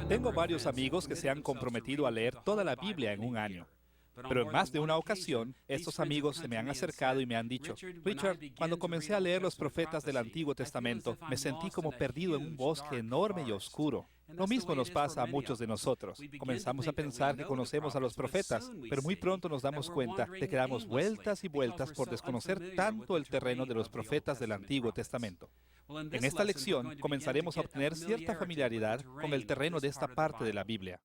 Tengo varios amigos que se han comprometido a leer toda la Biblia en un año. Pero en más de una ocasión, estos amigos se me han acercado y me han dicho: Richard, cuando comencé a leer los profetas del Antiguo Testamento, me sentí como perdido en un bosque enorme y oscuro. Lo mismo nos pasa a muchos de nosotros. Comenzamos a pensar que conocemos a los profetas, pero muy pronto nos damos cuenta de que damos vueltas y vueltas por desconocer tanto el terreno de los profetas del Antiguo Testamento. En esta lección comenzaremos a obtener cierta familiaridad con el terreno de esta parte de la Biblia.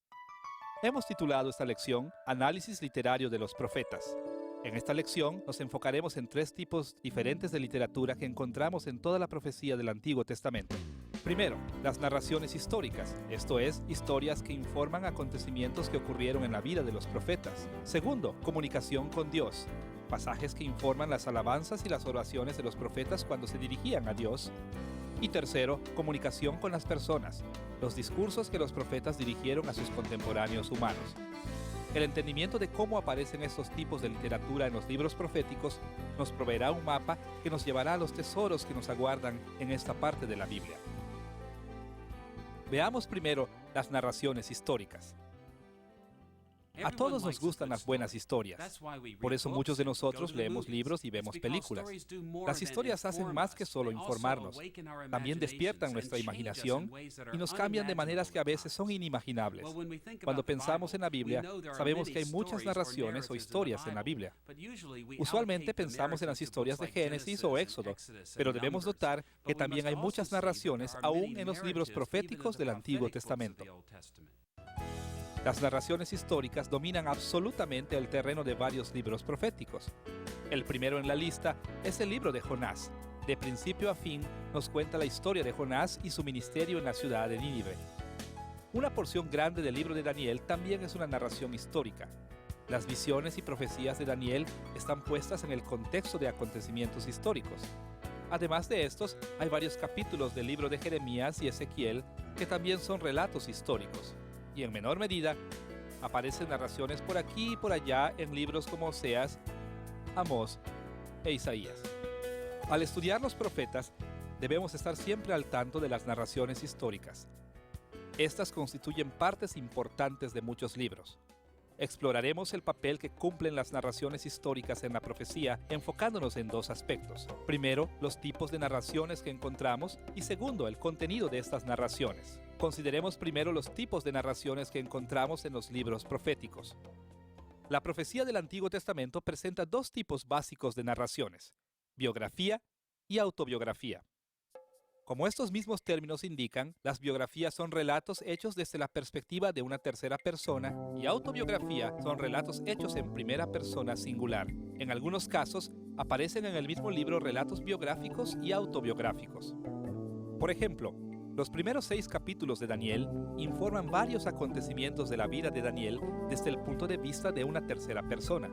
Hemos titulado esta lección Análisis literario de los profetas. En esta lección nos enfocaremos en tres tipos diferentes de literatura que encontramos en toda la profecía del Antiguo Testamento. Primero, las narraciones históricas, esto es, historias que informan acontecimientos que ocurrieron en la vida de los profetas. Segundo, comunicación con Dios, pasajes que informan las alabanzas y las oraciones de los profetas cuando se dirigían a Dios. Y tercero, comunicación con las personas, los discursos que los profetas dirigieron a sus contemporáneos humanos. El entendimiento de cómo aparecen estos tipos de literatura en los libros proféticos nos proveerá un mapa que nos llevará a los tesoros que nos aguardan en esta parte de la Biblia. Veamos primero las narraciones históricas. A todos nos gustan las buenas historias. Por eso muchos de nosotros leemos libros y vemos películas. Las historias hacen más que solo informarnos. También despiertan nuestra imaginación y nos cambian de maneras que a veces son inimaginables. Cuando pensamos en la Biblia, sabemos que hay muchas narraciones o historias en la Biblia. Usualmente pensamos en las historias de Génesis o Éxodo, pero debemos notar que también hay muchas narraciones aún en los libros proféticos del Antiguo Testamento. Las narraciones históricas dominan absolutamente el terreno de varios libros proféticos. El primero en la lista es el libro de Jonás. De principio a fin nos cuenta la historia de Jonás y su ministerio en la ciudad de Nínive. Una porción grande del libro de Daniel también es una narración histórica. Las visiones y profecías de Daniel están puestas en el contexto de acontecimientos históricos. Además de estos, hay varios capítulos del libro de Jeremías y Ezequiel que también son relatos históricos. Y en menor medida, aparecen narraciones por aquí y por allá en libros como Oseas, Amós e Isaías. Al estudiar los profetas, debemos estar siempre al tanto de las narraciones históricas. Estas constituyen partes importantes de muchos libros. Exploraremos el papel que cumplen las narraciones históricas en la profecía, enfocándonos en dos aspectos. Primero, los tipos de narraciones que encontramos y segundo, el contenido de estas narraciones. Consideremos primero los tipos de narraciones que encontramos en los libros proféticos. La profecía del Antiguo Testamento presenta dos tipos básicos de narraciones: biografía y autobiografía. Como estos mismos términos indican, las biografías son relatos hechos desde la perspectiva de una tercera persona y autobiografía son relatos hechos en primera persona singular. En algunos casos, aparecen en el mismo libro relatos biográficos y autobiográficos. Por ejemplo, los primeros 6 capítulos de Daniel informan varios acontecimientos de la vida de Daniel desde el punto de vista de una tercera persona.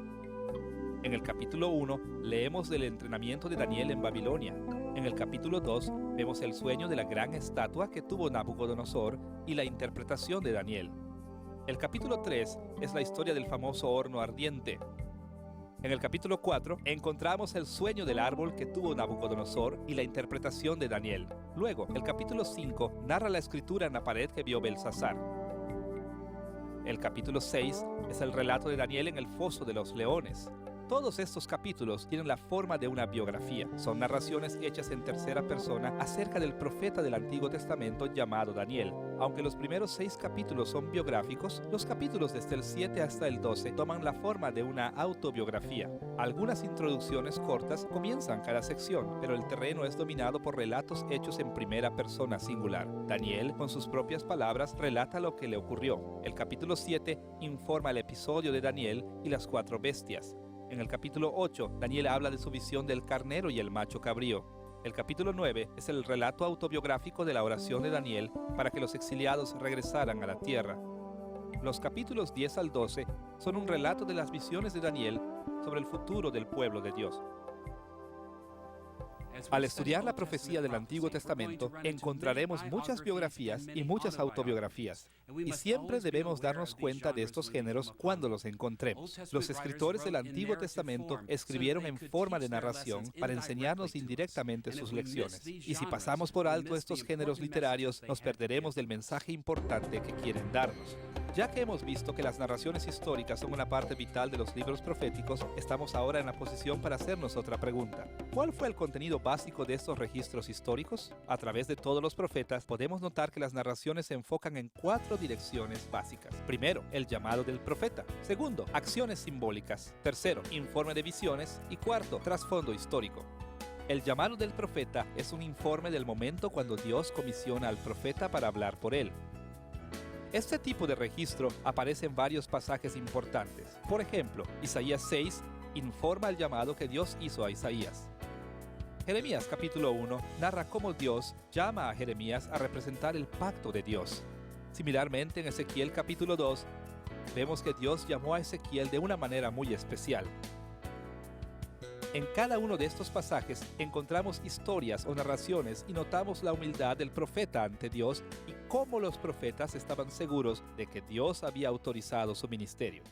En el capítulo 1 leemos del entrenamiento de Daniel en Babilonia. En el capítulo 2 vemos el sueño de la gran estatua que tuvo Nabucodonosor y la interpretación de Daniel. El capítulo 3 es la historia del famoso horno ardiente. En el capítulo 4 encontramos el sueño del árbol que tuvo Nabucodonosor y la interpretación de Daniel. Luego, el capítulo 5 narra la escritura en la pared que vio Belsasar. El capítulo 6 es el relato de Daniel en el foso de los leones. Todos estos capítulos tienen la forma de una biografía. Son narraciones hechas en tercera persona acerca del profeta del Antiguo Testamento llamado Daniel. Aunque los primeros 6 capítulos son biográficos, los capítulos desde el 7 hasta el 12 toman la forma de una autobiografía. Algunas introducciones cortas comienzan cada sección, pero el terreno es dominado por relatos hechos en primera persona singular. Daniel, con sus propias palabras, relata lo que le ocurrió. El capítulo 7 informa el episodio de Daniel y las 4 bestias. En el capítulo 8, Daniel habla de su visión del carnero y el macho cabrío. El capítulo 9 es el relato autobiográfico de la oración de Daniel para que los exiliados regresaran a la tierra. Los capítulos 10 al 12 son un relato de las visiones de Daniel sobre el futuro del pueblo de Dios. Al estudiar la profecía del Antiguo Testamento, encontraremos muchas biografías y muchas autobiografías. Y siempre debemos darnos cuenta de estos géneros cuando los encontremos. Los escritores del Antiguo Testamento escribieron en forma de narración para enseñarnos indirectamente sus lecciones. Y si pasamos por alto estos géneros literarios, nos perderemos del mensaje importante que quieren darnos. Ya que hemos visto que las narraciones históricas son una parte vital de los libros proféticos, estamos ahora en la posición para hacernos otra pregunta. ¿Cuál fue el contenido básico de estos registros históricos? A través de todos los profetas, podemos notar que las narraciones se enfocan en 4 direcciones básicas. Primero, el llamado del profeta. Segundo, acciones simbólicas. Tercero, informe de visiones. Y cuarto, trasfondo histórico. El llamado del profeta es un informe del momento cuando Dios comisiona al profeta para hablar por él. Este tipo de registro aparece en varios pasajes importantes. Por ejemplo, Isaías 6 informa el llamado que Dios hizo a Isaías. Jeremías capítulo 1 narra cómo Dios llama a Jeremías a representar el pacto de Dios. Similarmente, en Ezequiel capítulo 2, vemos que Dios llamó a Ezequiel de una manera muy especial. En cada uno de estos pasajes encontramos historias o narraciones y notamos la humildad del profeta ante Dios y cómo los profetas estaban seguros de que Dios había autorizado su ministerio.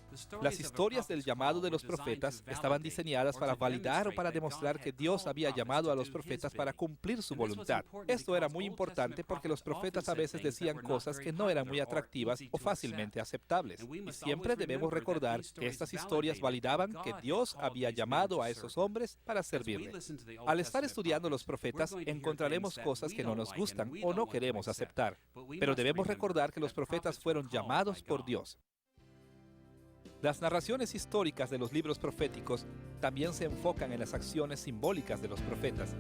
Las historias del llamado de los profetas estaban diseñadas para validar o para demostrar que Dios había llamado a los profetas para cumplir su voluntad. Esto era muy importante porque los profetas a veces decían cosas que no eran muy atractivas o fácilmente aceptables. Y siempre debemos recordar que estas historias validaban que Dios había llamado a esos hombres para servirle. Al estar estudiando los profetas, encontraremos cosas que no nos gustan o no queremos aceptar, pero debemos recordar que los profetas fueron llamados por Dios. Las narraciones históricas de los libros proféticos también se enfocan en las acciones simbólicas de los profetas.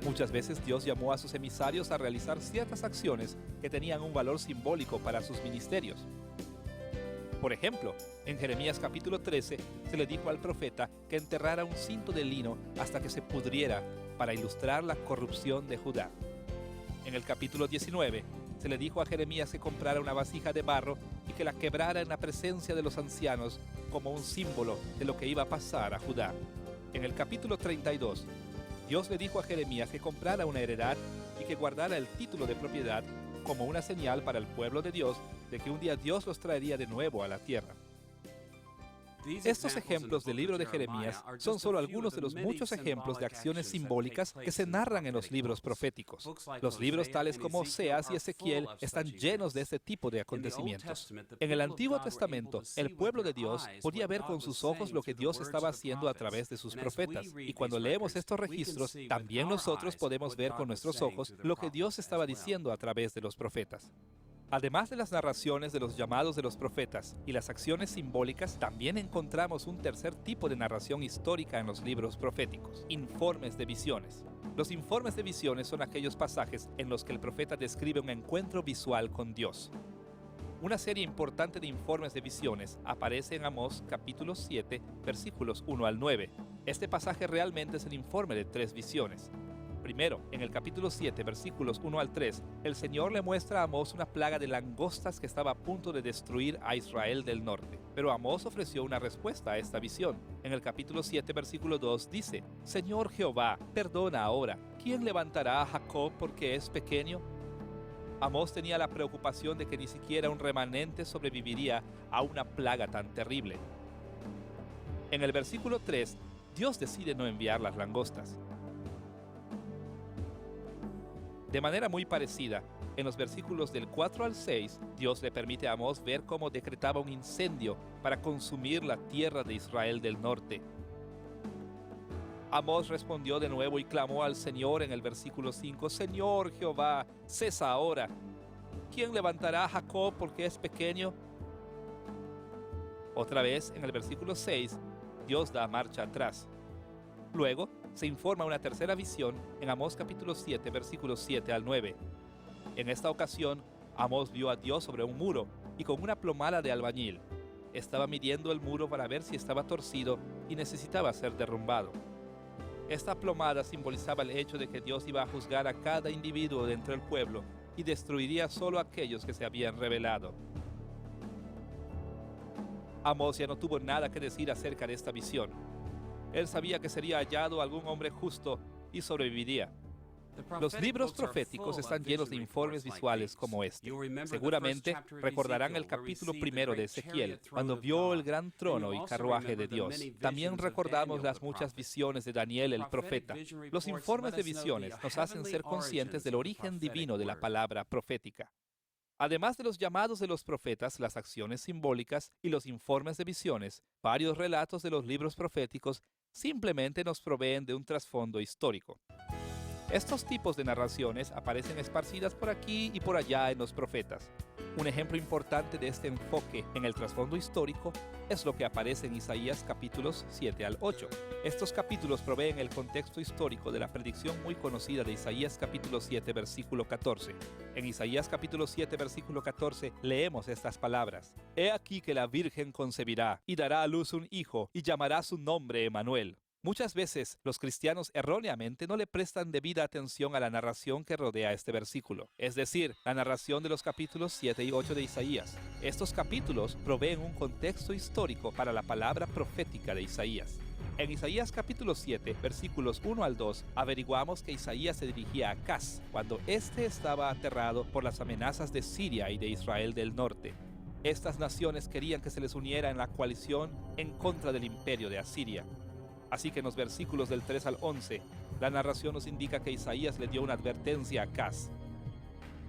Muchas veces Dios llamó a sus emisarios a realizar ciertas acciones que tenían un valor simbólico para sus ministerios. Por ejemplo, en Jeremías capítulo 13 se le dijo al profeta que enterrara un cinto de lino hasta que se pudriera para ilustrar la corrupción de Judá. En el capítulo 19 se le dijo a Jeremías que comprara una vasija de barro y que la quebrara en la presencia de los ancianos como un símbolo de lo que iba a pasar a Judá. En el capítulo 32, Dios le dijo a Jeremías que comprara una heredad y que guardara el título de propiedad como una señal para el pueblo de Dios de que un día Dios los traería de nuevo a la tierra. Estos ejemplos del libro de Jeremías son solo algunos de los muchos ejemplos de acciones simbólicas que se narran en los libros proféticos. Los libros tales como Oseas y Ezequiel están llenos de este tipo de acontecimientos. En el Antiguo Testamento, el pueblo de Dios podía ver con sus ojos lo que Dios estaba haciendo a través de sus profetas. Y cuando leemos estos registros, también nosotros podemos ver con nuestros ojos lo que Dios estaba diciendo a través de los profetas. Además de las narraciones de los llamados de los profetas y las acciones simbólicas, también encontramos un tercer tipo de narración histórica en los libros proféticos: informes de visiones. Los informes de visiones son aquellos pasajes en los que el profeta describe un encuentro visual con Dios. Una serie importante de informes de visiones aparece en Amós capítulo 7, versículos 1 al 9. Este pasaje realmente es el informe de 3 visiones. Primero, en el capítulo 7, versículos 1 al 3, el Señor le muestra a Amós una plaga de langostas que estaba a punto de destruir a Israel del norte. Pero Amós ofreció una respuesta a esta visión. En el capítulo 7, versículo 2 dice: Señor Jehová, perdona ahora. ¿Quién levantará a Jacob porque es pequeño? Amós tenía la preocupación de que ni siquiera un remanente sobreviviría a una plaga tan terrible. En el versículo 3, Dios decide no enviar las langostas. De manera muy parecida, en los versículos del 4 al 6, Dios le permite a Amós ver cómo decretaba un incendio para consumir la tierra de Israel del norte. Amós respondió de nuevo y clamó al Señor en el versículo 5: Señor Jehová, cesa ahora. ¿Quién levantará a Jacob porque es pequeño? Otra vez, en el versículo 6, Dios da marcha atrás. Luego, se informa una tercera visión en Amós capítulo 7, versículos 7 al 9. En esta ocasión, Amós vio a Dios sobre un muro y con una plomada de albañil. Estaba midiendo el muro para ver si estaba torcido y necesitaba ser derrumbado. Esta plomada simbolizaba el hecho de que Dios iba a juzgar a cada individuo dentro del pueblo y destruiría solo a aquellos que se habían rebelado. Amós ya no tuvo nada que decir acerca de esta visión. Él sabía que sería hallado algún hombre justo y sobreviviría. Los libros proféticos están llenos de informes visuales como este. Seguramente recordarán el capítulo 1 de Ezequiel, cuando vio el gran trono y carruaje de Dios. También recordamos las muchas visiones de Daniel el profeta. Los informes de visiones nos hacen ser conscientes del origen divino de la palabra profética. Además de los llamados de los profetas, las acciones simbólicas y los informes de visiones, varios relatos de los libros proféticos simplemente nos proveen de un trasfondo histórico. Estos tipos de narraciones aparecen esparcidas por aquí y por allá en los profetas. Un ejemplo importante de este enfoque en el trasfondo histórico es lo que aparece en Isaías capítulos 7 al 8. Estos capítulos proveen el contexto histórico de la predicción muy conocida de Isaías capítulo 7 versículo 14. En Isaías capítulo 7 versículo 14 leemos estas palabras: He aquí que la Virgen concebirá y dará a luz un hijo y llamará su nombre Emmanuel. Muchas veces los cristianos erróneamente no le prestan debida atención a la narración que rodea este versículo, es decir, la narración de los capítulos 7 y 8 de Isaías. Estos capítulos proveen un contexto histórico para la palabra profética de Isaías. En Isaías capítulo 7, versículos 1 al 2, averiguamos que Isaías se dirigía a Acaz cuando éste estaba aterrado por las amenazas de Siria y de Israel del norte. Estas naciones querían que se les uniera en la coalición en contra del imperio de Asiria. Así que en los versículos del 3 al 11, la narración nos indica que Isaías le dio una advertencia a Acaz.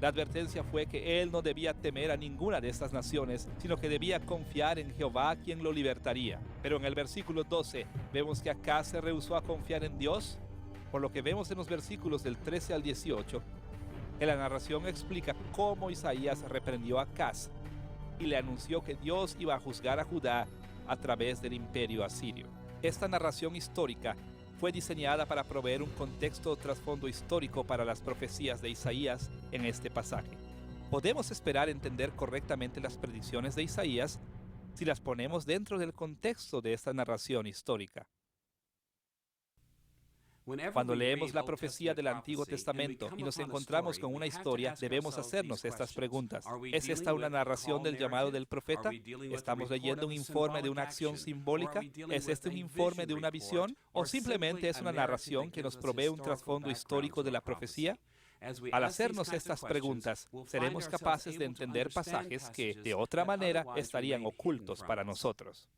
La advertencia fue que él no debía temer a ninguna de estas naciones, sino que debía confiar en Jehová, quien lo libertaría. Pero en el versículo 12, vemos que Acaz se rehusó a confiar en Dios, por lo que vemos en los versículos del 13 al 18, que la narración explica cómo Isaías reprendió a Acaz y le anunció que Dios iba a juzgar a Judá a través del imperio asirio. Esta narración histórica fue diseñada para proveer un contexto o trasfondo histórico para las profecías de Isaías en este pasaje. Podemos esperar entender correctamente las predicciones de Isaías si las ponemos dentro del contexto de esta narración histórica. Cuando leemos la profecía del Antiguo Testamento y nos encontramos con una historia, debemos hacernos estas preguntas. ¿Es esta una narración del llamado del profeta? ¿Estamos leyendo un informe de una acción simbólica? ¿Es este un informe de una visión? ¿O simplemente es una narración que nos provee un trasfondo histórico de la profecía? Al hacernos estas preguntas, seremos capaces de entender pasajes que, de otra manera, estarían ocultos para nosotros.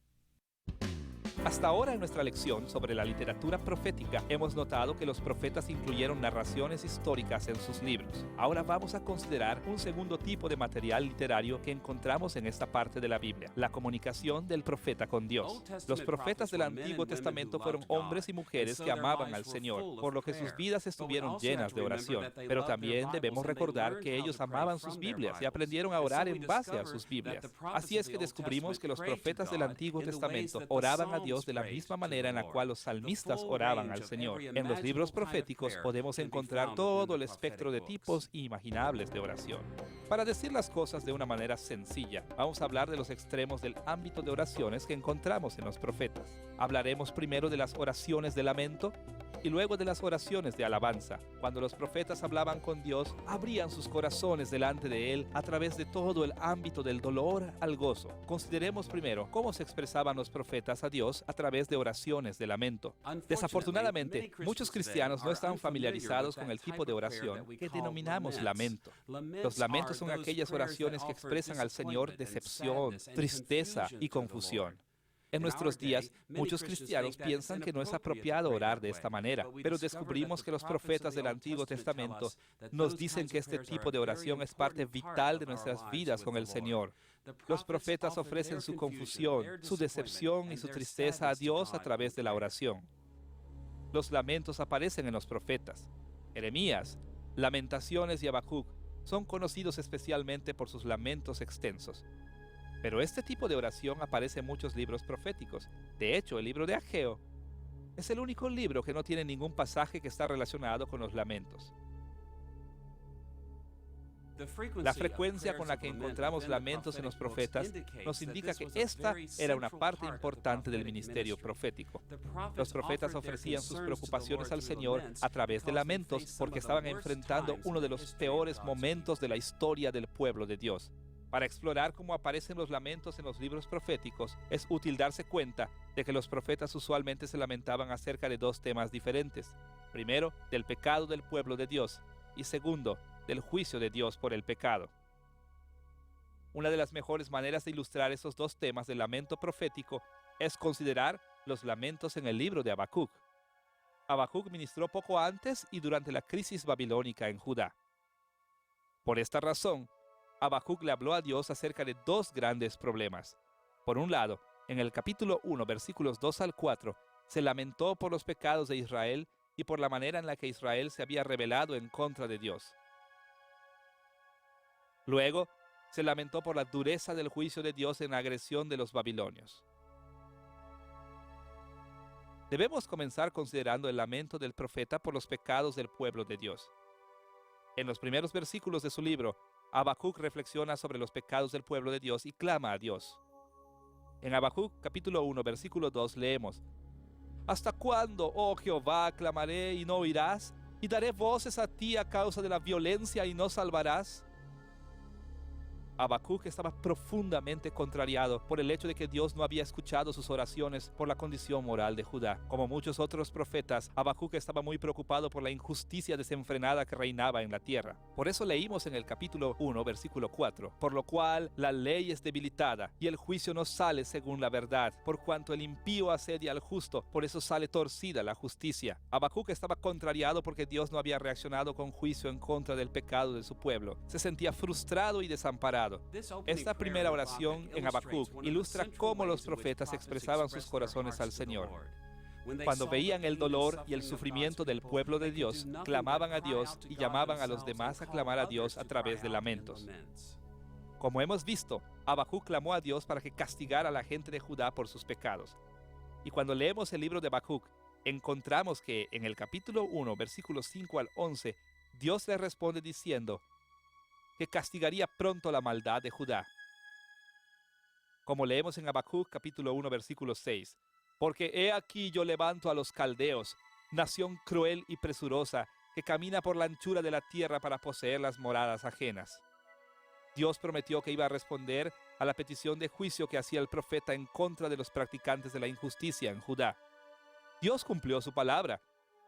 Hasta ahora en nuestra lección sobre la literatura profética hemos notado que los profetas incluyeron narraciones históricas en sus libros. Ahora vamos a considerar un segundo tipo de material literario que encontramos en esta parte de la Biblia: la comunicación del profeta con Dios. Los profetas del Antiguo Testamento fueron hombres y mujeres que amaban al Señor, por lo que sus vidas estuvieron llenas de oración. Pero también debemos recordar que ellos amaban sus Biblias y aprendieron a orar en base a sus Biblias. Así es que descubrimos que los profetas del Antiguo Testamento oraban a Dios de la misma manera en la cual los salmistas oraban al Señor. En los libros proféticos podemos encontrar todo el espectro de tipos imaginables de oración. Para decir las cosas de una manera sencilla, vamos a hablar de los extremos del ámbito de oraciones que encontramos en los profetas. Hablaremos primero de las oraciones de lamento y luego de las oraciones de alabanza. Cuando los profetas hablaban con Dios, abrían sus corazones delante de Él a través de todo el ámbito del dolor al gozo. Consideremos primero cómo se expresaban los profetas a Dios a través de oraciones de lamento. Desafortunadamente, muchos cristianos no están familiarizados con el tipo de oración que denominamos lamento. Los lamentos son aquellas oraciones que expresan al Señor decepción, tristeza y confusión. En nuestros días, muchos cristianos piensan que no es apropiado orar de esta manera, pero descubrimos que los profetas del Antiguo Testamento nos dicen que este tipo de oración es parte vital de nuestras vidas con el Señor. Los profetas ofrecen su confusión, su decepción y su tristeza a Dios a través de la oración. Los lamentos aparecen en los profetas. Jeremías, Lamentaciones y Habacuc son conocidos especialmente por sus lamentos extensos. Pero este tipo de oración aparece en muchos libros proféticos. De hecho, el libro de Ageo es el único libro que no tiene ningún pasaje que está relacionado con los lamentos. La frecuencia con la que encontramos lamentos en los profetas nos indica que esta era una parte importante del ministerio profético. Los profetas ofrecían sus preocupaciones al Señor a través de lamentos porque estaban enfrentando uno de los peores momentos de la historia del pueblo de Dios. Para explorar cómo aparecen los lamentos en los libros proféticos, es útil darse cuenta de que los profetas usualmente se lamentaban acerca de dos temas diferentes. Primero, del pecado del pueblo de Dios, y segundo, del juicio de Dios por el pecado. Una de las mejores maneras de ilustrar esos dos temas del lamento profético es considerar los lamentos en el libro de Habacuc. Habacuc ministró poco antes y durante la crisis babilónica en Judá. Por esta razón, Habacuc le habló a Dios acerca de dos grandes problemas. Por un lado, en el capítulo 1, versículos 2 al 4, se lamentó por los pecados de Israel y por la manera en la que Israel se había rebelado en contra de Dios. Luego, se lamentó por la dureza del juicio de Dios en la agresión de los babilonios. Debemos comenzar considerando el lamento del profeta por los pecados del pueblo de Dios. En los primeros versículos de su libro, Habacuc reflexiona sobre los pecados del pueblo de Dios y clama a Dios. En Habacuc capítulo 1, versículo 2 leemos: ¿Hasta cuándo, oh Jehová, clamaré y no oirás? ¿Y daré voces a ti a causa de la violencia y no salvarás? Habacuc estaba profundamente contrariado por el hecho de que Dios no había escuchado sus oraciones por la condición moral de Judá. Como muchos otros profetas, Habacuc estaba muy preocupado por la injusticia desenfrenada que reinaba en la tierra. Por eso leímos en el capítulo 1, versículo 4, por lo cual la ley es debilitada y el juicio no sale según la verdad, por cuanto el impío asedia al justo, por eso sale torcida la justicia. Habacuc estaba contrariado porque Dios no había reaccionado con juicio en contra del pecado de su pueblo. Se sentía frustrado y desamparado. Esta primera oración en Habacuc ilustra cómo los profetas expresaban sus corazones al Señor. Cuando veían el dolor y el sufrimiento del pueblo de Dios, clamaban a Dios y llamaban a los demás a clamar a Dios a través de lamentos. Como hemos visto, Habacuc clamó a Dios para que castigara a la gente de Judá por sus pecados. Y cuando leemos el libro de Habacuc, encontramos que en el capítulo 1, versículos 5 al 11, Dios le responde diciendo que castigaría pronto la maldad de Judá. Como leemos en Habacuc capítulo 1, versículo 6, porque he aquí yo levanto a los caldeos, nación cruel y presurosa, que camina por la anchura de la tierra para poseer las moradas ajenas. Dios prometió que iba a responder a la petición de juicio que hacía el profeta en contra de los practicantes de la injusticia en Judá. Dios cumplió su palabra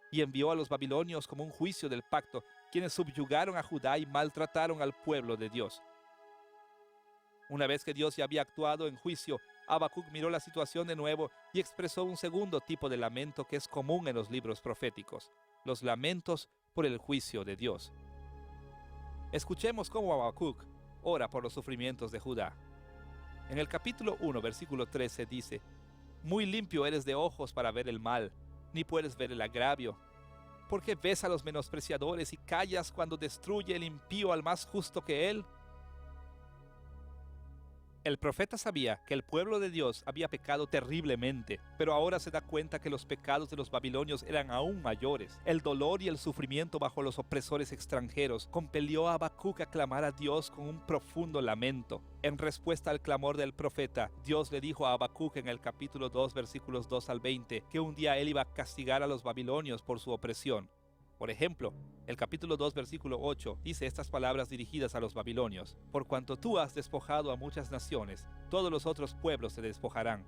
y envió a los babilonios como un juicio del pacto, quienes subyugaron a Judá y maltrataron al pueblo de Dios. Una vez que Dios ya había actuado en juicio, Habacuc miró la situación de nuevo y expresó un segundo tipo de lamento que es común en los libros proféticos: los lamentos por el juicio de Dios. Escuchemos cómo Habacuc ora por los sufrimientos de Judá. En el capítulo 1, versículo 13 dice: muy limpio eres de ojos para ver el mal, ni puedes ver el agravio. ¿Por qué ves a los menospreciadores y callas cuando destruye el impío al más justo que él? El profeta sabía que el pueblo de Dios había pecado terriblemente, pero ahora se da cuenta que los pecados de los babilonios eran aún mayores. El dolor y el sufrimiento bajo los opresores extranjeros compelió a Habacuc a clamar a Dios con un profundo lamento. En respuesta al clamor del profeta, Dios le dijo a Habacuc en el capítulo 2, versículos 2 al 20, que un día él iba a castigar a los babilonios por su opresión. Por ejemplo, el capítulo 2, versículo 8, dice estas palabras dirigidas a los babilonios: por cuanto tú has despojado a muchas naciones, todos los otros pueblos se despojarán.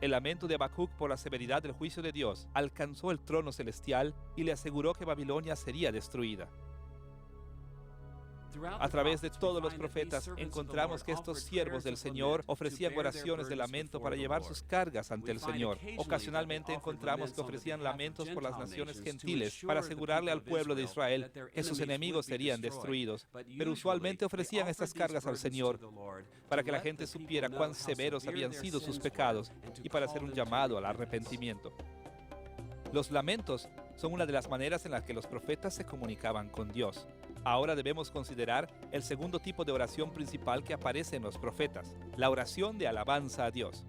El lamento de Habacuc por la severidad del juicio de Dios alcanzó el trono celestial y le aseguró que Babilonia sería destruida. A través de todos los profetas encontramos que estos siervos del Señor ofrecían oraciones de lamento para llevar sus cargas ante el Señor. Ocasionalmente encontramos que ofrecían lamentos por las naciones gentiles para asegurarle al pueblo de Israel que sus enemigos serían destruidos, pero usualmente ofrecían estas cargas al Señor para que la gente supiera cuán severos habían sido sus pecados y para hacer un llamado al arrepentimiento. Los lamentos son una de las maneras en las que los profetas se comunicaban con Dios. Ahora debemos considerar el segundo tipo de oración principal que aparece en los profetas: la oración de alabanza a Dios.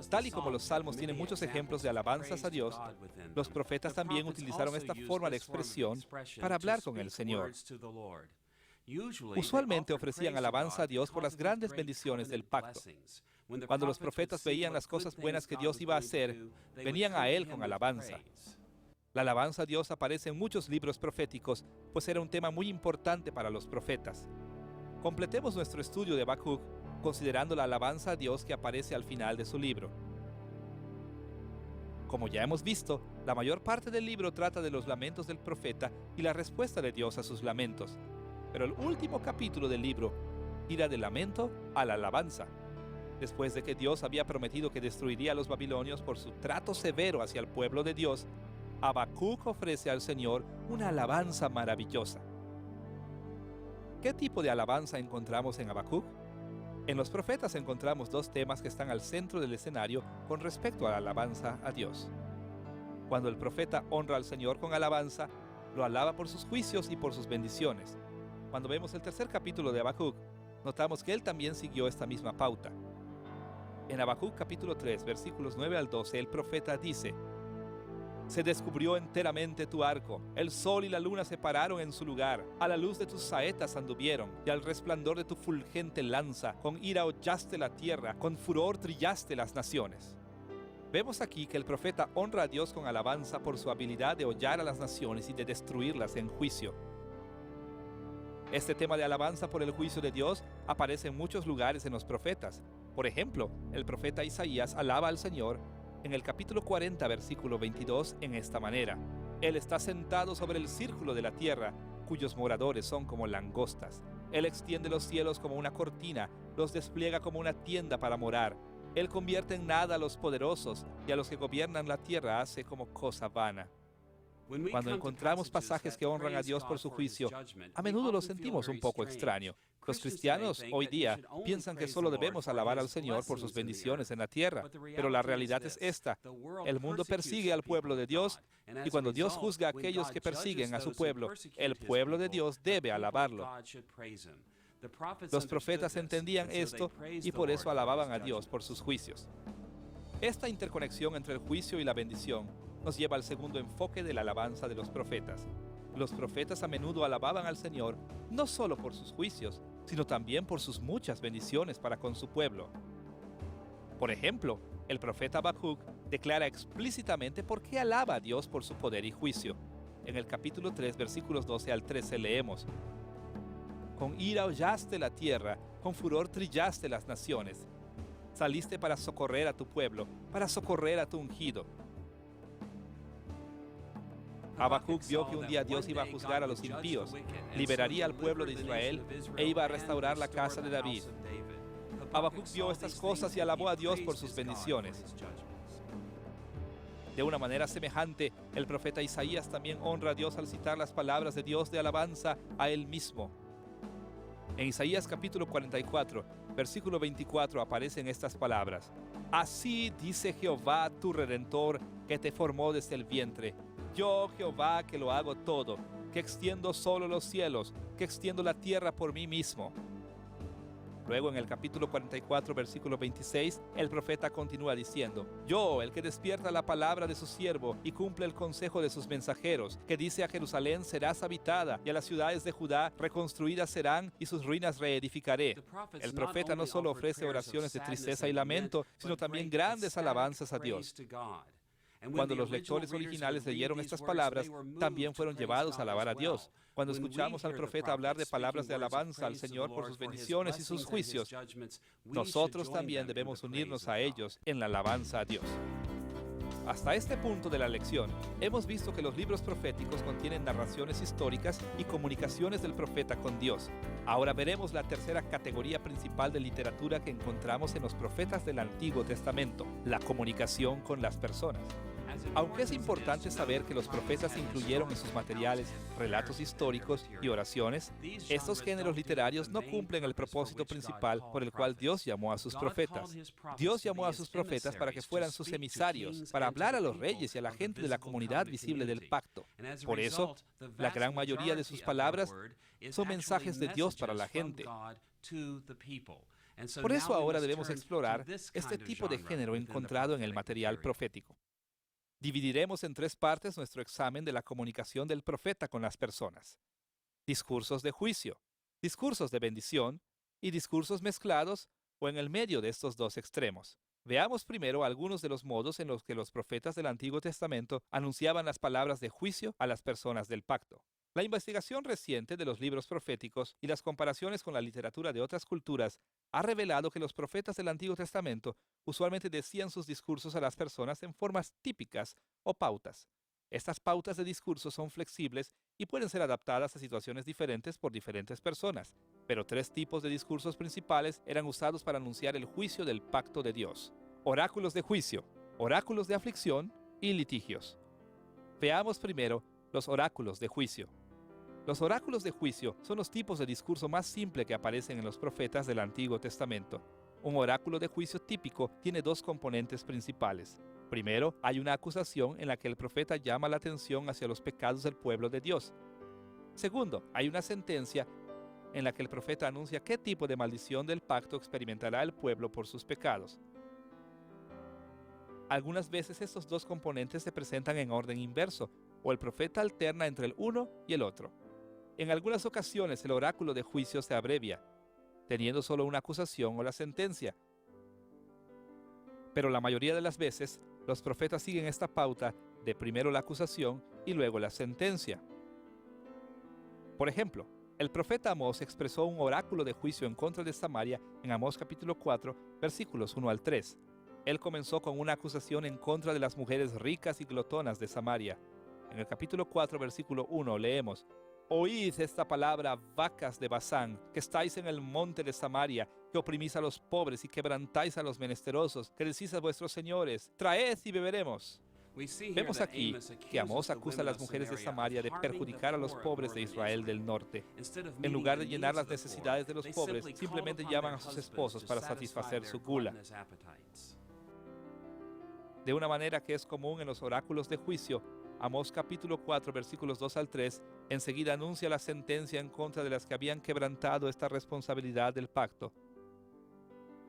Tal y como los salmos tienen muchos ejemplos de alabanzas a Dios, los profetas también utilizaron esta forma de expresión para hablar con el Señor. Usualmente ofrecían alabanza a Dios por las grandes bendiciones del pacto. Cuando los profetas veían las cosas buenas que Dios iba a hacer, venían a Él con alabanza. La alabanza a Dios aparece en muchos libros proféticos, pues era un tema muy importante para los profetas. Completemos nuestro estudio de Habacuc considerando la alabanza a Dios que aparece al final de su libro. Como ya hemos visto, la mayor parte del libro trata de los lamentos del profeta y la respuesta de Dios a sus lamentos. Pero el último capítulo del libro gira del lamento a la alabanza. Después de que Dios había prometido que destruiría a los babilonios por su trato severo hacia el pueblo de Dios, Habacuc ofrece al Señor una alabanza maravillosa. ¿Qué tipo de alabanza encontramos en Habacuc? En los profetas encontramos dos temas que están al centro del escenario con respecto a la alabanza a Dios. Cuando el profeta honra al Señor con alabanza, lo alaba por sus juicios y por sus bendiciones. Cuando vemos el tercer capítulo de Habacuc, notamos que él también siguió esta misma pauta. En Habacuc capítulo 3, versículos 9 al 12, el profeta dice: Se descubrió enteramente tu arco, el sol y la luna se pararon en su lugar, a la luz de tus saetas anduvieron, y al resplandor de tu fulgente lanza, con ira hollaste la tierra, con furor trillaste las naciones. Vemos aquí que el profeta honra a Dios con alabanza por su habilidad de hollar a las naciones y de destruirlas en juicio. Este tema de alabanza por el juicio de Dios aparece en muchos lugares en los profetas. Por ejemplo, el profeta Isaías alaba al Señor en el capítulo 40, versículo 22, en esta manera: Él está sentado sobre el círculo de la tierra, cuyos moradores son como langostas. Él extiende los cielos como una cortina, los despliega como una tienda para morar. Él convierte en nada a los poderosos, y a los que gobiernan la tierra hace como cosa vana. Cuando encontramos pasajes que honran a Dios por su juicio, a menudo lo sentimos un poco extraño. Los cristianos hoy día piensan que solo debemos alabar al Señor por sus bendiciones en la tierra, pero la realidad es esta: el mundo persigue al pueblo de Dios, y cuando Dios juzga a aquellos que persiguen a su pueblo, el pueblo de Dios debe alabarlo. Los profetas entendían esto y por eso alababan a Dios por sus juicios. Esta interconexión entre el juicio y la bendición nos lleva al segundo enfoque de la alabanza de los profetas. Los profetas a menudo alababan al Señor no solo por sus juicios, sino también por sus muchas bendiciones para con su pueblo. Por ejemplo, el profeta Habacuc declara explícitamente por qué alaba a Dios por su poder y juicio. En el capítulo 3, versículos 12 al 13 leemos: Con ira hollaste la tierra, con furor trillaste las naciones. Saliste para socorrer a tu pueblo, para socorrer a tu ungido. Habacuc vio que un día Dios iba a juzgar a los impíos, liberaría al pueblo de Israel e iba a restaurar la casa de David. Habacuc vio estas cosas y alabó a Dios por sus bendiciones. De una manera semejante, el profeta Isaías también honra a Dios al citar las palabras de Dios de alabanza a él mismo. En Isaías capítulo 44, versículo 24 aparecen estas palabras: Así dice Jehová tu Redentor, que te formó desde el vientre. Yo, Jehová, que lo hago todo, que extiendo solo los cielos, que extiendo la tierra por mí mismo. Luego en el capítulo 44, versículo 26, el profeta continúa diciendo: Yo, el que despierta la palabra de su siervo y cumple el consejo de sus mensajeros, que dice a Jerusalén serás habitada, y a las ciudades de Judá reconstruidas serán, y sus ruinas reedificaré. El profeta no solo ofrece oraciones de tristeza y lamento, sino también grandes alabanzas a Dios. Cuando los lectores originales leyeron estas palabras, también fueron llevados a alabar a Dios. Cuando escuchamos al profeta hablar de palabras de alabanza al Señor por sus bendiciones y sus juicios, nosotros también debemos unirnos a ellos en la alabanza a Dios. Hasta este punto de la lección, hemos visto que los libros proféticos contienen narraciones históricas y comunicaciones del profeta con Dios. Ahora veremos la tercera categoría principal de literatura que encontramos en los profetas del Antiguo Testamento: la comunicación con las personas. Aunque es importante saber que los profetas incluyeron en sus materiales relatos históricos y oraciones, estos géneros literarios no cumplen el propósito principal por el cual Dios llamó a sus profetas. Dios llamó a sus profetas para que fueran sus emisarios, para hablar a los reyes y a la gente de la comunidad visible del pacto. Por eso, la gran mayoría de sus palabras son mensajes de Dios para la gente. Por eso ahora debemos explorar este tipo de género encontrado en el material profético. Dividiremos en tres partes nuestro examen de la comunicación del profeta con las personas: discursos de juicio, discursos de bendición y discursos mezclados o en el medio de estos dos extremos. Veamos primero algunos de los modos en los que los profetas del Antiguo Testamento anunciaban las palabras de juicio a las personas del pacto. La investigación reciente de los libros proféticos y las comparaciones con la literatura de otras culturas ha revelado que los profetas del Antiguo Testamento usualmente decían sus discursos a las personas en formas típicas o pautas. Estas pautas de discurso son flexibles y pueden ser adaptadas a situaciones diferentes por diferentes personas, pero tres tipos de discursos principales eran usados para anunciar el juicio del pacto de Dios: oráculos de juicio, oráculos de aflicción y litigios. Veamos primero los oráculos de juicio. Los oráculos de juicio son los tipos de discurso más simple que aparecen en los profetas del Antiguo Testamento. Un oráculo de juicio típico tiene dos componentes principales. Primero, hay una acusación en la que el profeta llama la atención hacia los pecados del pueblo de Dios. Segundo, hay una sentencia en la que el profeta anuncia qué tipo de maldición del pacto experimentará el pueblo por sus pecados. Algunas veces estos dos componentes se presentan en orden inverso, o el profeta alterna entre el uno y el otro. En algunas ocasiones el oráculo de juicio se abrevia, teniendo solo una acusación o la sentencia. Pero la mayoría de las veces, los profetas siguen esta pauta de primero la acusación y luego la sentencia. Por ejemplo, el profeta Amós expresó un oráculo de juicio en contra de Samaria en Amós capítulo 4, versículos 1 al 3. Él comenzó con una acusación en contra de las mujeres ricas y glotonas de Samaria. En el capítulo 4, versículo 1 leemos: Oíd esta palabra, vacas de Basán, que estáis en el monte de Samaria, que oprimís a los pobres y quebrantáis a los menesterosos, que decís a vuestros señores: traed y beberemos. Vemos aquí que Amós acusa a las mujeres de Samaria de perjudicar a los pobres de Israel del norte. En lugar de llenar las necesidades de los pobres, simplemente llaman a sus esposos para satisfacer su gula. De una manera que es común en los oráculos de juicio, Amós capítulo 4, versículos 2 al 3, enseguida anuncia la sentencia en contra de las que habían quebrantado esta responsabilidad del pacto.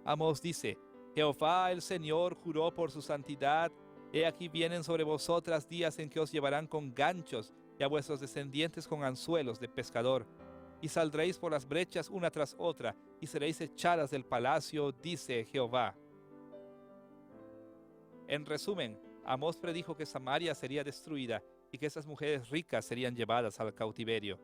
Amós dice: Jehová el Señor juró por su santidad: he aquí vienen sobre vosotras días en que os llevarán con ganchos y a vuestros descendientes con anzuelos de pescador, y saldréis por las brechas una tras otra, y seréis echadas del palacio, dice Jehová. En resumen, Amós predijo que Samaria sería destruida y que esas mujeres ricas serían llevadas al cautiverio.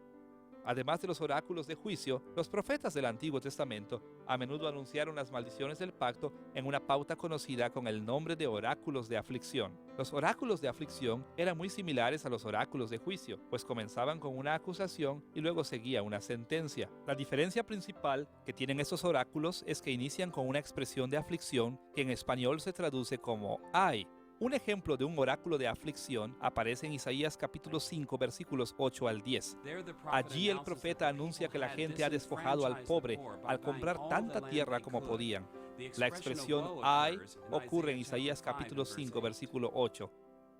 Además de los oráculos de juicio, los profetas del Antiguo Testamento a menudo anunciaron las maldiciones del pacto en una pauta conocida con el nombre de oráculos de aflicción. Los oráculos de aflicción eran muy similares a los oráculos de juicio, pues comenzaban con una acusación y luego seguía una sentencia. La diferencia principal que tienen esos oráculos es que inician con una expresión de aflicción que en español se traduce como ay. Un ejemplo de un oráculo de aflicción aparece en Isaías capítulo 5, versículos 8 al 10. Allí el profeta anuncia que la gente ha despojado al pobre al comprar tanta tierra como podían. La expresión ay ocurre en Isaías capítulo 5, versículo 8.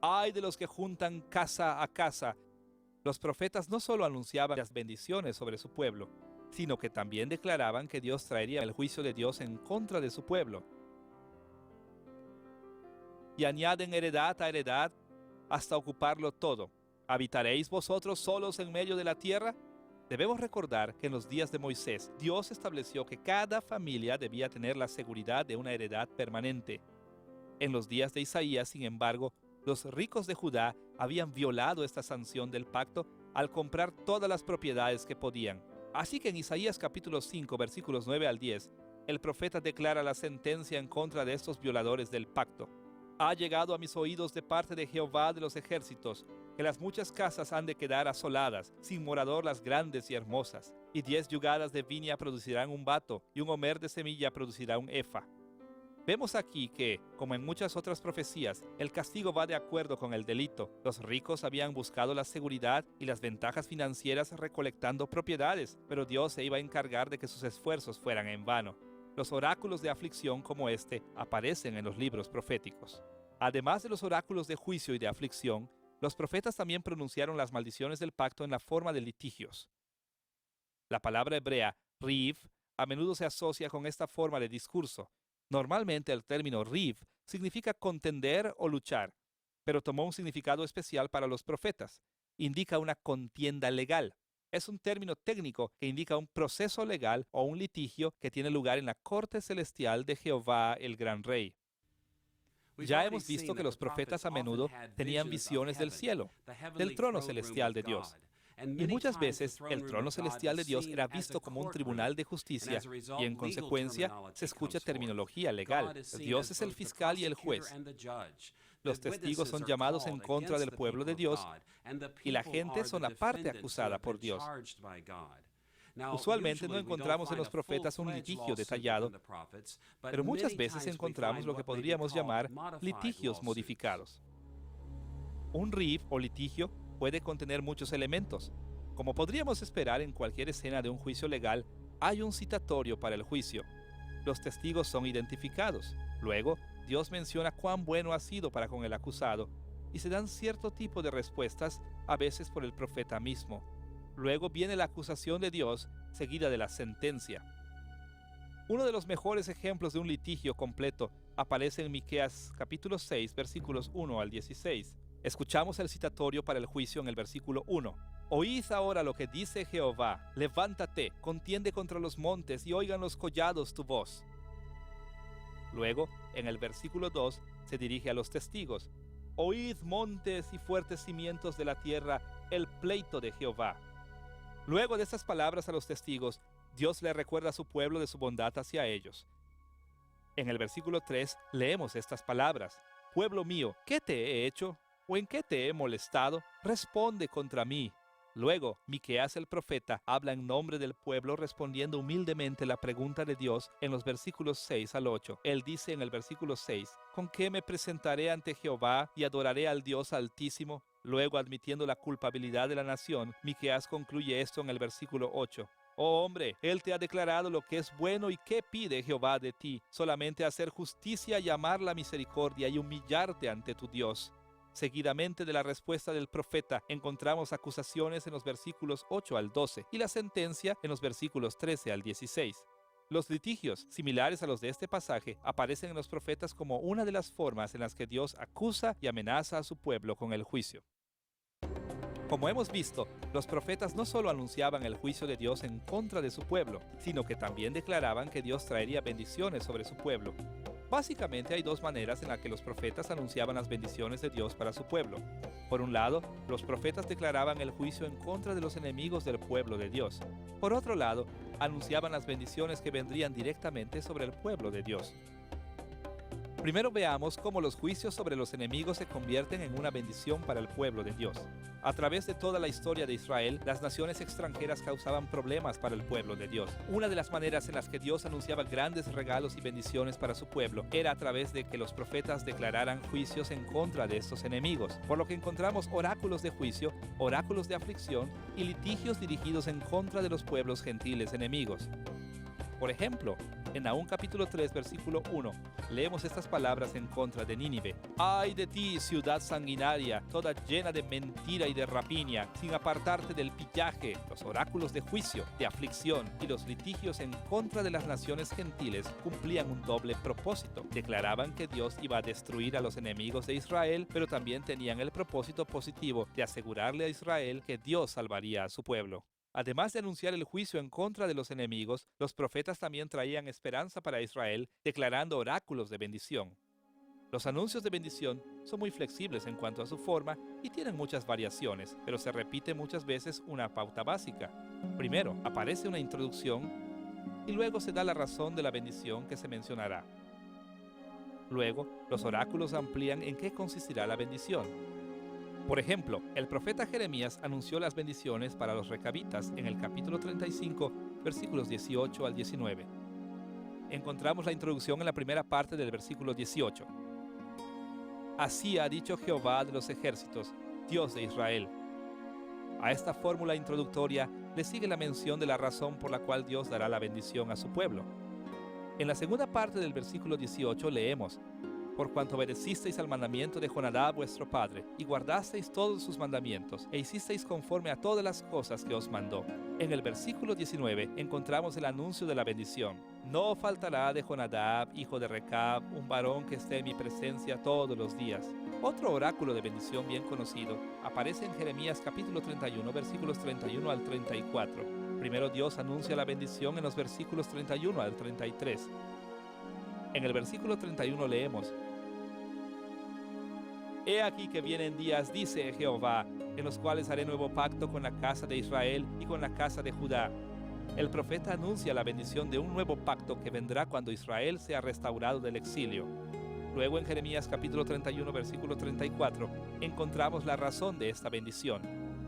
Ay de los que juntan casa a casa. Los profetas no solo anunciaban las bendiciones sobre su pueblo, sino que también declaraban que Dios traería el juicio de Dios en contra de su pueblo. Y añaden heredad a heredad hasta ocuparlo todo. ¿Habitaréis vosotros solos en medio de la tierra? Debemos recordar que en los días de Moisés, Dios estableció que cada familia debía tener la seguridad de una heredad permanente. En los días de Isaías, sin embargo, los ricos de Judá habían violado esta sanción del pacto al comprar todas las propiedades que podían. Así que en Isaías capítulo 5, versículos 9 al 10, el profeta declara la sentencia en contra de estos violadores del pacto. Ha llegado a mis oídos de parte de Jehová de los ejércitos, que las muchas casas han de quedar asoladas, sin morador las grandes y hermosas, y 10 yugadas de viña producirán un bato, y un homer de semilla producirá un efa. Vemos aquí que, como en muchas otras profecías, el castigo va de acuerdo con el delito. Los ricos habían buscado la seguridad y las ventajas financieras recolectando propiedades, pero Dios se iba a encargar de que sus esfuerzos fueran en vano. Los oráculos de aflicción como este aparecen en los libros proféticos. Además de los oráculos de juicio y de aflicción, los profetas también pronunciaron las maldiciones del pacto en la forma de litigios. La palabra hebrea, riv, a menudo se asocia con esta forma de discurso. Normalmente el término riv significa contender o luchar, pero tomó un significado especial para los profetas. Indica una contienda legal. Es un término técnico que indica un proceso legal o un litigio que tiene lugar en la corte celestial de Jehová el Gran Rey. Ya hemos visto que los profetas a menudo tenían visiones del cielo, del trono celestial de Dios. Y muchas veces el trono celestial de Dios era visto como un tribunal de justicia y en consecuencia se escucha terminología legal. Dios es el fiscal y el juez. Los testigos son llamados en contra del pueblo de Dios y la gente son la parte acusada por Dios. Usualmente no encontramos en los profetas un litigio detallado, pero muchas veces encontramos lo que podríamos llamar litigios modificados. Un RIF o litigio puede contener muchos elementos. Como podríamos esperar en cualquier escena de un juicio legal, hay un citatorio para el juicio. Los testigos son identificados. Luego, Dios menciona cuán bueno ha sido para con el acusado y se dan cierto tipo de respuestas, a veces por el profeta mismo. Luego viene la acusación de Dios, seguida de la sentencia. Uno de los mejores ejemplos de un litigio completo aparece en Miqueas capítulo 6, versículos 1 al 16. Escuchamos el citatorio para el juicio en el versículo 1. Oíd ahora lo que dice Jehová, levántate, contiende contra los montes y oigan los collados tu voz. Luego, en el versículo 2, se dirige a los testigos. Oíd montes y fuertes cimientos de la tierra, el pleito de Jehová. Luego de estas palabras a los testigos, Dios le recuerda a su pueblo de su bondad hacia ellos. En el versículo 3 leemos estas palabras. Pueblo mío, ¿qué te he hecho? ¿O en qué te he molestado? Responde contra mí. Luego, Miqueas el profeta habla en nombre del pueblo respondiendo humildemente la pregunta de Dios en los versículos 6 al 8. Él dice en el versículo 6, ¿con qué me presentaré ante Jehová y adoraré al Dios Altísimo? Luego, admitiendo la culpabilidad de la nación, Miqueas concluye esto en el versículo 8. Oh hombre, Él te ha declarado lo que es bueno y qué pide Jehová de ti, solamente hacer justicia y amar la misericordia y humillarte ante tu Dios. Seguidamente de la respuesta del profeta, encontramos acusaciones en los versículos 8 al 12 y la sentencia en los versículos 13 al 16. Los litigios, similares a los de este pasaje, aparecen en los profetas como una de las formas en las que Dios acusa y amenaza a su pueblo con el juicio. Como hemos visto, los profetas no solo anunciaban el juicio de Dios en contra de su pueblo, sino que también declaraban que Dios traería bendiciones sobre su pueblo. Básicamente hay dos maneras en las que los profetas anunciaban las bendiciones de Dios para su pueblo. Por un lado, los profetas declaraban el juicio en contra de los enemigos del pueblo de Dios. Por otro lado, anunciaban las bendiciones que vendrían directamente sobre el pueblo de Dios. Primero veamos cómo los juicios sobre los enemigos se convierten en una bendición para el pueblo de Dios. A través de toda la historia de Israel, las naciones extranjeras causaban problemas para el pueblo de Dios. Una de las maneras en las que Dios anunciaba grandes regalos y bendiciones para su pueblo era a través de que los profetas declararan juicios en contra de estos enemigos, por lo que encontramos oráculos de juicio, oráculos de aflicción y litigios dirigidos en contra de los pueblos gentiles enemigos. Por ejemplo, en Nahum capítulo 3, versículo 1, leemos estas palabras en contra de Nínive. ¡Ay de ti, ciudad sanguinaria, toda llena de mentira y de rapiña, sin apartarte del pillaje! Los oráculos de juicio, de aflicción y los litigios en contra de las naciones gentiles cumplían un doble propósito. Declaraban que Dios iba a destruir a los enemigos de Israel, pero también tenían el propósito positivo de asegurarle a Israel que Dios salvaría a su pueblo. Además de anunciar el juicio en contra de los enemigos, los profetas también traían esperanza para Israel, declarando oráculos de bendición. Los anuncios de bendición son muy flexibles en cuanto a su forma y tienen muchas variaciones, pero se repite muchas veces una pauta básica. Primero, aparece una introducción y luego se da la razón de la bendición que se mencionará. Luego, los oráculos amplían en qué consistirá la bendición. Por ejemplo, el profeta Jeremías anunció las bendiciones para los recabitas en el capítulo 35, versículos 18 al 19. Encontramos la introducción en la primera parte del versículo 18. Así ha dicho Jehová de los ejércitos, Dios de Israel. A esta fórmula introductoria le sigue la mención de la razón por la cual Dios dará la bendición a su pueblo. En la segunda parte del versículo 18 leemos: por cuanto obedecisteis al mandamiento de Jonadab vuestro padre, y guardasteis todos sus mandamientos, e hicisteis conforme a todas las cosas que os mandó. En el versículo 19 encontramos el anuncio de la bendición. No faltará de Jonadab, hijo de Recab, un varón que esté en mi presencia todos los días. Otro oráculo de bendición bien conocido aparece en Jeremías capítulo 31, versículos 31 al 34. Primero Dios anuncia la bendición en los versículos 31 al 33. En el versículo 31 leemos: He aquí que vienen días, dice Jehová, en los cuales haré nuevo pacto con la casa de Israel y con la casa de Judá. El profeta anuncia la bendición de un nuevo pacto que vendrá cuando Israel sea restaurado del exilio. Luego en Jeremías capítulo 31, versículo 34, encontramos la razón de esta bendición.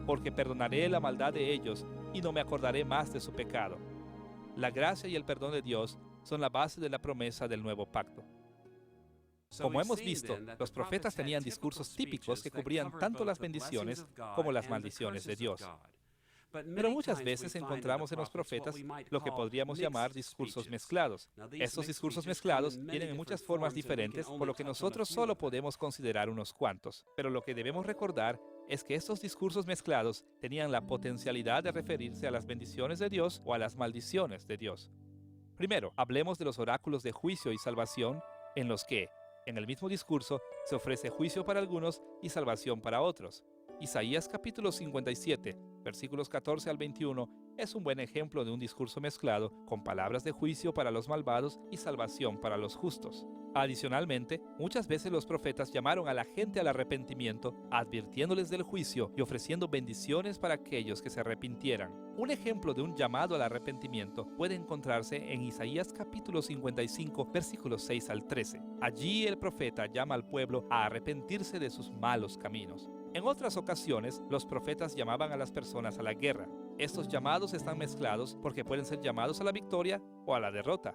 Porque perdonaré la maldad de ellos y no me acordaré más de su pecado. La gracia y el perdón de Dios son la base de la promesa del nuevo pacto. Como hemos visto, los profetas tenían discursos típicos que cubrían tanto las bendiciones como las maldiciones de Dios. Pero muchas veces encontramos en los profetas lo que podríamos llamar discursos mezclados. Estos discursos mezclados vienen en muchas formas diferentes, por lo que nosotros solo podemos considerar unos cuantos. Pero lo que debemos recordar es que estos discursos mezclados tenían la potencialidad de referirse a las bendiciones de Dios o a las maldiciones de Dios. Primero, hablemos de los oráculos de juicio y salvación, en los que, en el mismo discurso, se ofrece juicio para algunos y salvación para otros. Isaías capítulo 57, versículos 14 al 21, es un buen ejemplo de un discurso mezclado con palabras de juicio para los malvados y salvación para los justos. Adicionalmente, muchas veces los profetas llamaron a la gente al arrepentimiento, advirtiéndoles del juicio y ofreciendo bendiciones para aquellos que se arrepintieran. Un ejemplo de un llamado al arrepentimiento puede encontrarse en Isaías capítulo 55, versículos 6 al 13. Allí el profeta llama al pueblo a arrepentirse de sus malos caminos. En otras ocasiones, los profetas llamaban a las personas a la guerra. Estos llamados están mezclados porque pueden ser llamados a la victoria o a la derrota.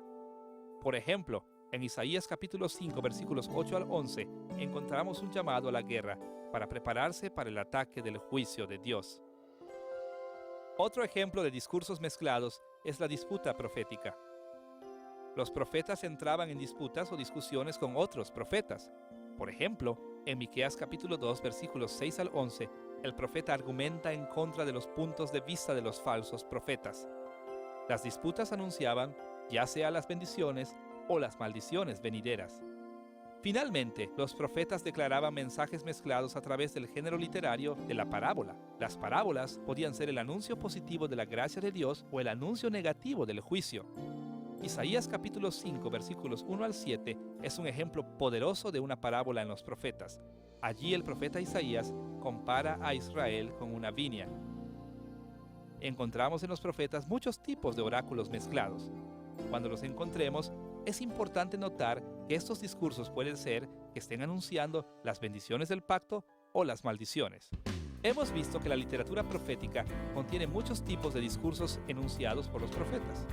Por ejemplo, en Isaías capítulo 5, versículos 8 al 11, encontramos un llamado a la guerra para prepararse para el ataque del juicio de Dios. Otro ejemplo de discursos mezclados es la disputa profética. Los profetas entraban en disputas o discusiones con otros profetas. Por ejemplo, en Miqueas capítulo 2, versículos 6 al 11, el profeta argumenta en contra de los puntos de vista de los falsos profetas. Las disputas anunciaban ya sea las bendiciones o las maldiciones venideras. Finalmente, los profetas declaraban mensajes mezclados a través del género literario de la parábola. Las parábolas podían ser el anuncio positivo de la gracia de Dios o el anuncio negativo del juicio. Isaías capítulo 5, versículos 1 al 7 es un ejemplo poderoso de una parábola en los profetas. Allí el profeta Isaías compara a Israel con una viña. Encontramos en los profetas muchos tipos de oráculos mezclados. Cuando los encontremos, es importante notar que estos discursos pueden ser que estén anunciando las bendiciones del pacto o las maldiciones. Hemos visto que la literatura profética contiene muchos tipos de discursos enunciados por los profetas.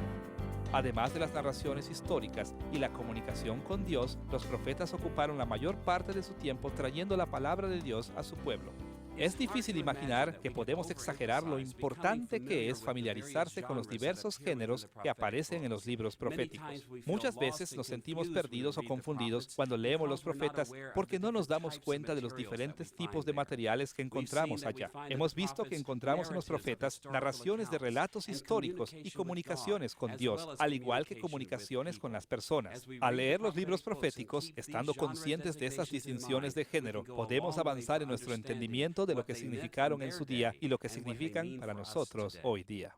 Además de las narraciones históricas y la comunicación con Dios, los profetas ocuparon la mayor parte de su tiempo trayendo la palabra de Dios a su pueblo. Es difícil imaginar que podemos exagerar lo importante que es familiarizarse con los diversos géneros que aparecen en los libros proféticos. Muchas veces nos sentimos perdidos o confundidos cuando leemos los profetas porque no nos damos cuenta de los diferentes tipos de materiales que encontramos allá. Hemos visto que encontramos en los profetas narraciones de relatos históricos y comunicaciones con Dios, al igual que comunicaciones con las personas. Al leer los libros proféticos, estando conscientes de estas distinciones de género, podemos avanzar en nuestro entendimiento de lo que significaron en su día y lo que significan para nosotros hoy día.